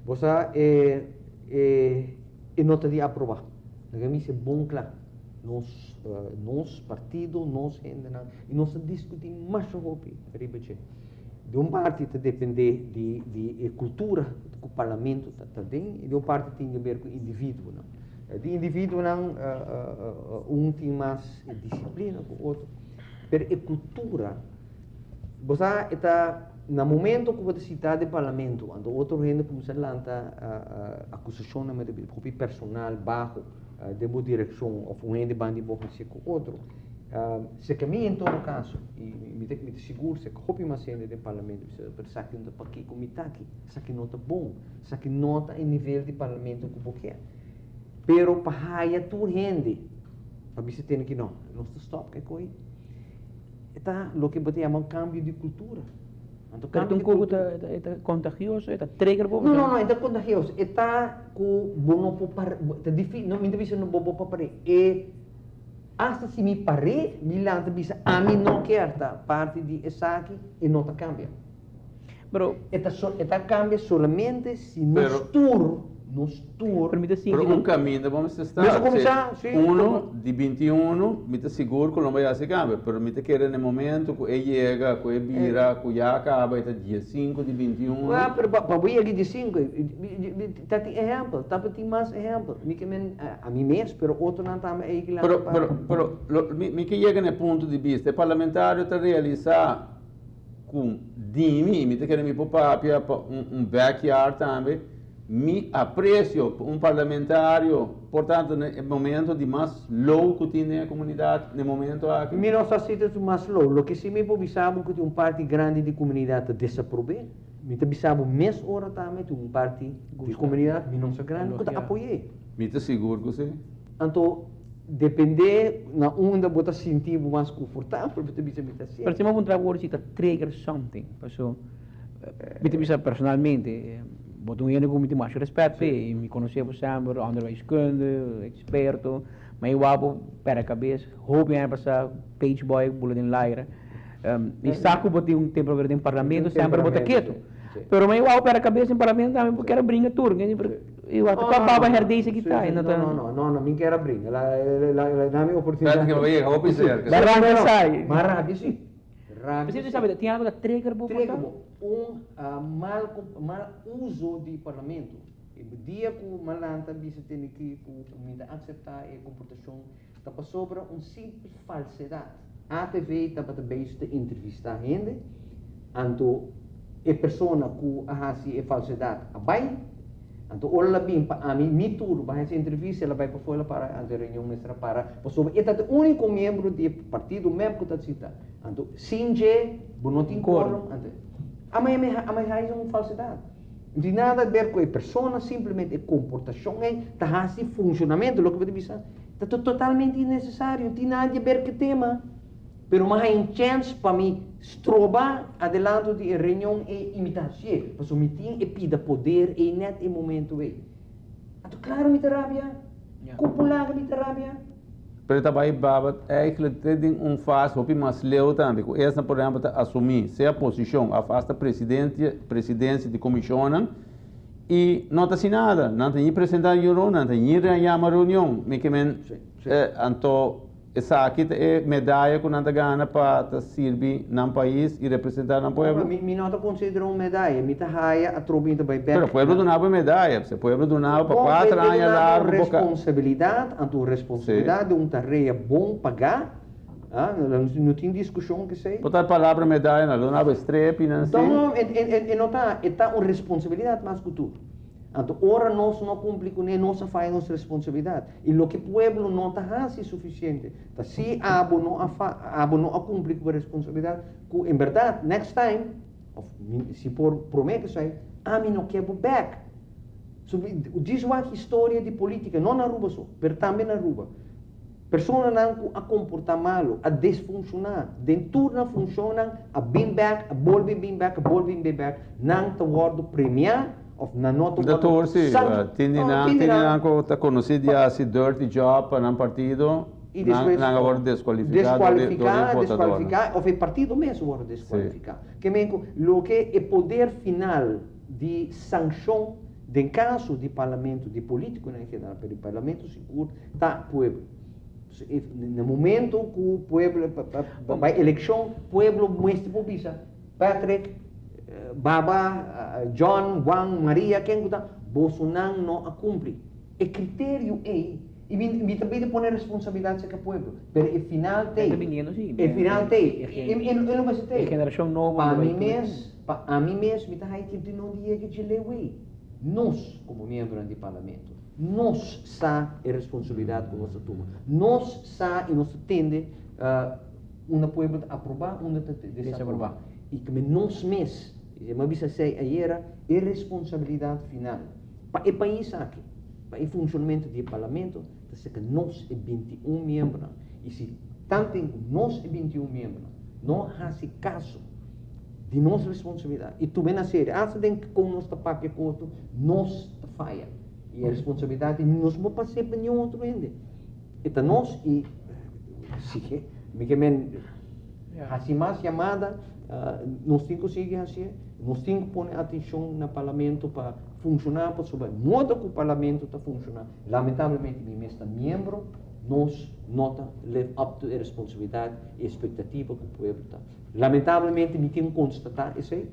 Você não está de aprovar. Isso é bom, claro. Nós partido, nós gente, e nós discutimos mais sobre isso. De uma parte depende de cultura que o parlamento tem, e de outra parte tem a ver com o indivíduo. Não? De indivíduo não, tem mais disciplina que o outro. Mas a cultura, você está, no momento que você está no parlamento, quando o outro gente começa a lançar acusação de personal baixo, de boa direção, ou um gente bande boca com o outro, se caminha em todo caso, e me seguro, se copia uma cena do parlamento, para saber que não está aqui com aqui, sabe que não está bom, sabe que não está em nível de parlamento que você quer. Pero para a tua gente, para você ter que não está stop, que coisa. Está o que você chama cambio de cultura. Pero um é contagioso, é trigger bobo. Não, é contagioso. Está com bom para, difícil, não me difícil no bobo para é hasta se me pare, me lanta bisa a mim não quer tá parte de essa aqui e não tá cambia. Pero esta cambia solamente se nos tour. Permite sim. Pero um caminho vamos estar. Uno de 21, me seguro que não vai se cambia, pero me quer no momento que ele chega, que ele vira, que já acaba até dia 5 de 21. Ah, pero para vir aqui de 5, tá tem exemplo, tá tem mais exemplo. Me que a mim mesmo, pero outro não tá aí que lá. Pero me que chega no ponto de vista, o parlamentário está realizar com dimi, me quer me poupar um backyard também. Me aprecio parlamentário, portanto, no momento de mais low que tem a comunidade, no momento aqui. Me não aceita mais low, o que se me bisabo que tem parte grande de comunidade desaprove, me bisabo mês hora também tem parte de comunidade, me não se grande que apoiei. Me te seguro que sim. Então, depender na onda bota sentir mais confortável, você bisa me assim. Pero se uma trabalho que trigger something, pessoal, me bisa personalmente. Boto um com muito mais respeito, e me conhecia por sempre, onderwijskunde, experto, mas eu abo para a cabeça, houve a passar page boy, bulletin liar, e saco botei tempo para dentro do parlamento, sempre bota quieto. Pero mas eu abo para a cabeça em parlamento também porque era brinca turno, eu até papava herdei isso que tá, não, me quer brinca, ela dá minha oportunidade. Que vai, hobby ser. Barranca sai. Barranca sim. Você sabe, tem algo da trigger mal uso de parlamento. E o dia que o malanta bisa tem que comunidade aceitar a comportação está sobre simples falsidade. A TV está para entrevistar gente, então a pessoa que a falsidade abai, então ela vem para a mim tudo para essa entrevista, ela vai para fora para a reunião extra para sobre é o único membro do partido mesmo que está citado. Então sinje, não tem quórum, amanhã é uma falsidade. Não tem nada a ver com a pessoa, simplesmente a comportação, está assim funcionamento, o que você diz, está totalmente desnecessário, não tem nada a ver com o tema. Pero mas há chance para mim estrobar adelante de reunião e imitação, porque me tem pida poder e net em momento aí. Então claro me terapia, popular me terapia. Pero também baba eigenlijk tem fase hopi mais leu também, que essa por exemplo assumir se a posição afasta presidência de comissão e não está assinada, não tem apresentar reunião, não tem reunião, me que men então essa aqui é medalha que não ganha para servir no país e representar no povo. Me não considera uma medalha, me a tropa também. Pero o povo donava medalha, o povo donava para 4 anos lá. Responsabilidade, a tua responsabilidade de uma tarefa bom pagar, não tem discussão que sei. Botar a palavra medalha, não donava estrepe, não sei. Então, não está uma responsabilidade mais que tu. Então, ora nós não cumprimos com nossa faz nossa responsabilidade. E o que o povo não está fazendo suficiente. Então, se abo não cumpre com a responsabilidade, em verdade, next time, se por promete isso aí, a mim não quero back. Diz uma história de política, não na Aruba só, mas também na Aruba. Pessoas não a comportar mal, a desfuncionar. Dentro não funciona, a bem back, a volve bem back, não está word premiar. Doutor, sim, tinha conhecido esse dirty job para um partido, não agora desqualificado. Desqualificar, ou o partido mesmo agora desqualificar. Que o que é poder final de sanção Em caso de parlamento, de político em geral, pero o parlamento seguro está pueblo. No momento que o pueblo vai eleição, o pueblo mostra por visa. Patrick, Baba, John, Juan, Maria, quem está, Bolsonaro não a cumpre. O critério é, e também de pôr responsabilidade sobre o pueblo, mas o final tem. O final tem. Ele não vai ter. A geração nova. Para mim mesmo, me está aí que não diga que lei. Nós, como membros do parlamento, nós sa a responsabilidade que nós toma. Nós sa e nós tende uma pueblo aprovar, uma desaprovar. E como nós mesmos, eu me disse ayer, é responsabilidade final. Para o país aqui, para o funcionamento do parlamento, que nós é 21 membros. E se tanto nós é 21 membros, não faz caso de nossa responsabilidade. E tu vem a ser, se tem que com nós tapar que coto, nós falha. E a responsabilidade nós não passamos para nenhum outro ende. Então nós, e sim, me queimem, assim mais chamada, nós temos que seguir assim, nós temos que pôr atenção no parlamento para funcionar, para saber o modo que o parlamento está funcionando. Lamentavelmente, mesmo membro, nós nota live up to a responsabilidade e expectativa que o povo está. Lamentavelmente, me tenho que constatar isso aí,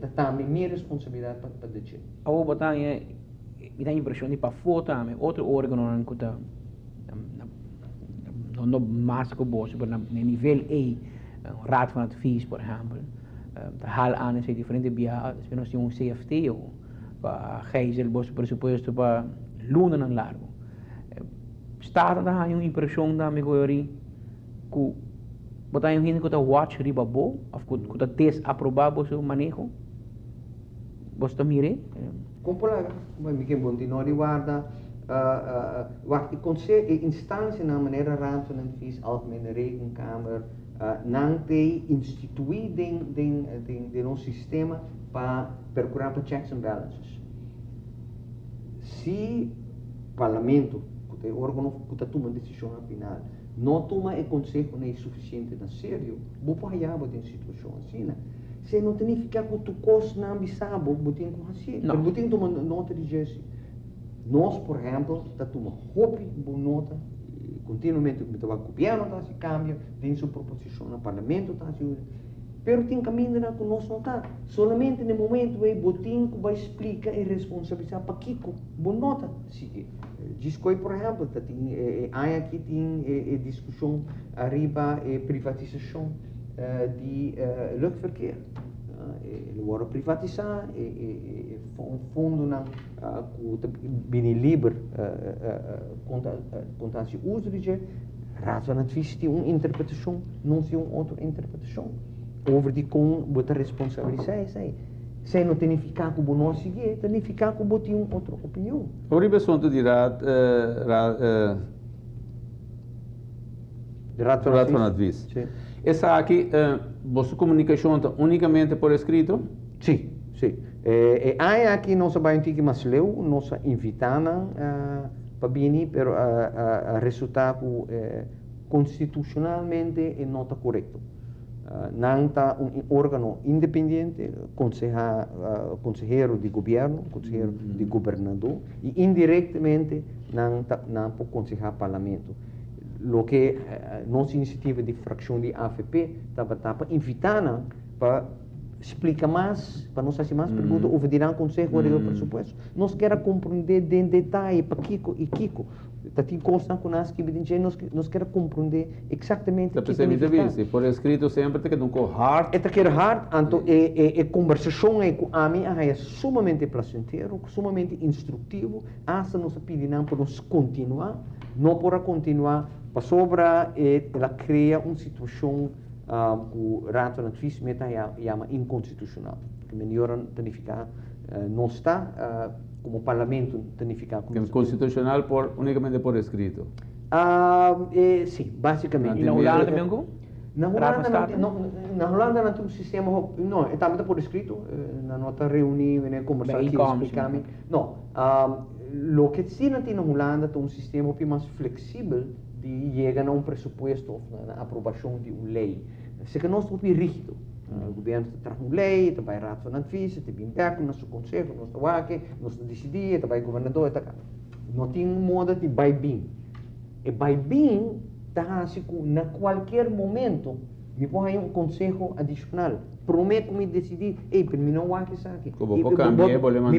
mas também minha responsabilidade para dizer. A botar me dá a impressão de para fora outro órgão que está não mais que bolso, mas no nível A, raad van advies, por exemplo, de hal aan en diferentes via, nós temos CFT ou para geizel bolso presupuesto para luna não largo. Está a uma impressão da amigoria que botar um gente que está watch riba bo, ou que está test aprovar o seu manejo, você está mire? Com colega, mas me quem continuar de guarda, o conselho é instância na maneira raad van advies, algemene rekenkamer, não tem instituído de nosso sistema para procurar para checks and balances. Se o parlamento o órgão que toma decisão final, não toma o conselho não é suficiente na sério, vou para a em situação assim, né? Se não tem que ficar com o custo na ambição, vou ter que assim, vou ter que tomar nota de gesto. Nós, por exemplo, está tomando boa nota, continuamente o governo está se cambia, tem sua proposição no parlamento está se pero tem caminho na que nós não está. Solamente no momento aí, botinho que vai explicar a responsabilidade para Kiko, boa nota. Discoi, por exemplo, há aqui tem discussão arriba a privatização de luchtverkeer. Ele vai privatizar, fundo que bem livre contra se uso de razonadvis tem uma interpretação, não tem outra interpretação. Over die kon botar responsabilidade sai. Sem não ter que ficar com o não seguir, tem que ficar com botar uma outra opinião. Oribe assunto de raad van advies. Essa aqui, vossa comunicação está unicamente por escrito? Sim, sim. Há aqui nossa baintique mas leu, nossa invitana para vir, pero a resultado constitucionalmente é nota correto. Não está um órgão independente, conselheiro de governo, conselheiro de governador, e indiretamente não pode aconselhar parlamento. O que nossa iniciativa de fração de AFP estava invitando para explicar mais, para nós fazer mais perguntas, ou dirá conselho do pressuposto. Nós queremos compreender em detalhe para Kiko e Kiko. Tem coisa que nós queremos compreender exatamente o que significa. Por escrito sempre tem que não com hard. Está que hard, então a conversação com a mim é sumamente placenteiro, sumamente instrutivo. Essa nós pedimos para nós continuar, não para continuar, para sobra ela cria uma situação que o Raad van Advies chama inconstitucional. Que melhor tanificar não está como parlamento tanificar como constitucional unicamente por escrito. Sim, basicamente. E na Holanda também como? Na Holanda não tem um sistema, não, é também por escrito, na nossa reunião, na conversa aqui, explicar-me. Não, o que sim tem na Holanda é um sistema um pouco mais flexível de chegar a um pressuposto, na aprovação de uma lei. Se que nós estamos rígido, O governo traz uma lei, vai rato na advisa, tem impacto no seu conselho, no seu aqui, no seu decidir, vai governador, não tem modo de vai bem. E vai bem, tá assim, na qualquer momento, me põe um conselho adicional. Prometo me decidir, para mim não há que saque. Como vou cambiar, vou mandar.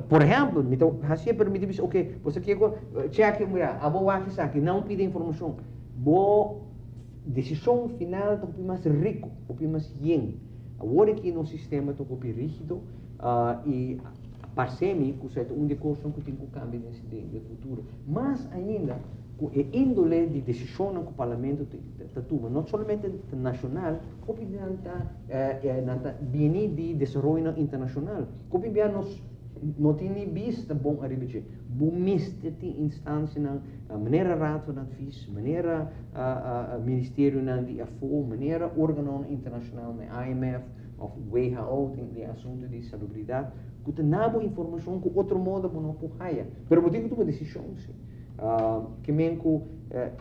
Por exemplo, então, assim permite, ok, você quer check mulher, a boa que saque, não pede informação. Boa decisão final, então mais rico, mais yen. Agora que no sistema estou rígido e parece-me que é uma coisa que tem que cambiar no futuro. Mas ainda, a índole de decisão que o parlamento toma, não somente nacional, como também de desenvolvimento internacional. Como nós não temos visto bom a repetir, bom mister de instância na maneira rato na FIS, maneira ministério na DFO, maneira órgão internacional na IMF, of WHO, tem assunto de salubridade, que tem nada informação que outro modo não pode. Mas eu digo que uma decisão, sim. Que mesmo a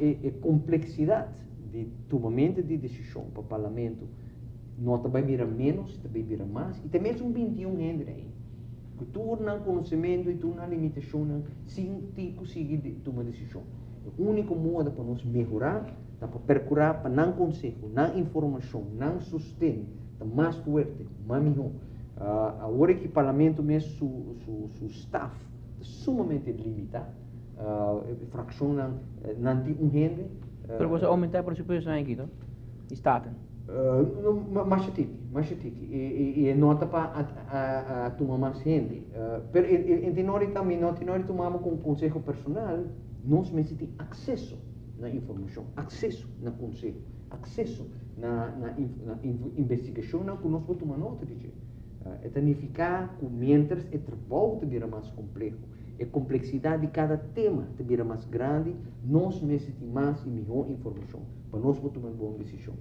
complexidade de tomamento de decisão para o parlamento não vai virar menos, vai virar mais, e tem mesmo 21 anos aí. Que tu não conhecimento e tu não limitação, sim, tu consegue tomar decisão. O único modo para nos melhorar, é para percurar, para não conselho, não informação, não sustento, mais forte, mais melhor. Agora que o parlamento mesmo, seu staff, é sumamente limitado. Fraccionam não tem rende. Pero você aumentar o presupuesto aqui, então? Estaten? Mais e nota para tomar mais rende. Pero em tenori também, não tenori tomamos com conselho personal, nós mesmo temos acesso na informação, acesso na conselho, acesso na investigação que nós podemos tomar nota de. É tanificar que mientras o trabalho vira mais complexo. A complexidade de cada tema vira mais grande, nós necessitamos mais e melhor informação para nós tomar uma boa decisão.